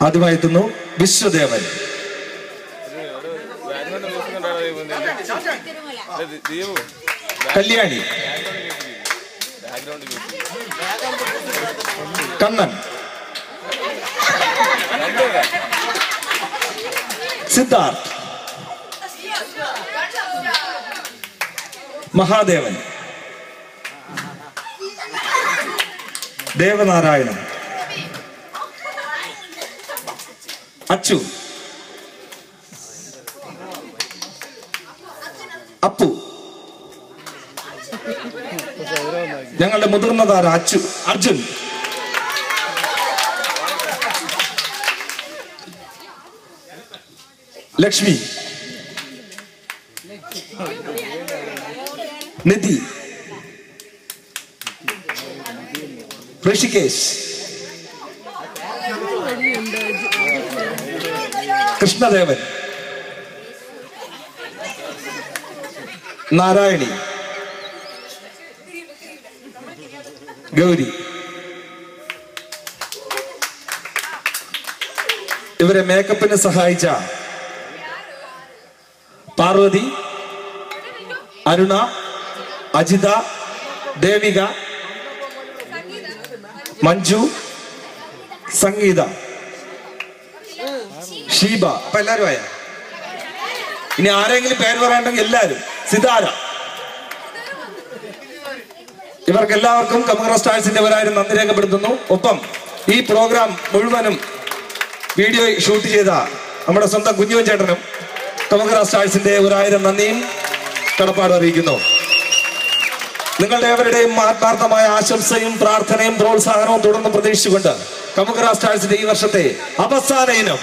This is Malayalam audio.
ആദ്യമായി എത്തുന്നു വിശ്വദേവൻ. കല്യാണി. കണ്ണൻ. സിദ്ധാർത്ഥ്. മഹാദേവൻ. ദേവനാരായണൻ. അച്ചു. അപ്പു. ഞങ്ങളുടെ മുതിർന്ന താര അച്ചു. അർജുൻ. ലക്ഷ്മി. നിധി. ഋഷികേശ്. കൃഷ്ണദേവൻ. നാരായണി. ഗൗരി. ഇവരെ മേക്കപ്പിന് സഹായിച്ച പാർവതി, അരുണ, അജിത, ദേവിക, മഞ്ജു, സംഗീത, ഷീബ. അപ്പൊ എല്ലാരും ആയ. ഇനി ആരെങ്കിലും പേര് പറയാണ്ടെങ്കിൽ എല്ലാരും. സിതാര. ഇവർക്ക് എല്ലാവർക്കും കമുകറ സ്റ്റാഴ്സിന്റെ പേരായി നന്ദി രേഖപ്പെടുത്തുന്നു. ഒപ്പം ഈ പ്രോഗ്രാം മുഴുവനും വീഡിയോ ഷൂട്ട് ചെയ്ത നമ്മുടെ സ്വന്തം കുഞ്ഞുവൻ ചേട്ടനും കമുകറ സ്റ്റാഴ്സിന്റെ 1000 നന്ദിയും കടപ്പാടും അറിയിക്കുന്നു. നിങ്ങളുടെ ഏവരുടെയും ആത്മാർത്ഥമായ ആശംസയും പ്രാർത്ഥനയും പ്രോത്സാഹനവും തുടർന്ന് പ്രതീക്ഷിച്ചുകൊണ്ട് കമുകറ സ്റ്റാഴ്സിന്റെ ഈ വർഷത്തെ അവസാന ഇനം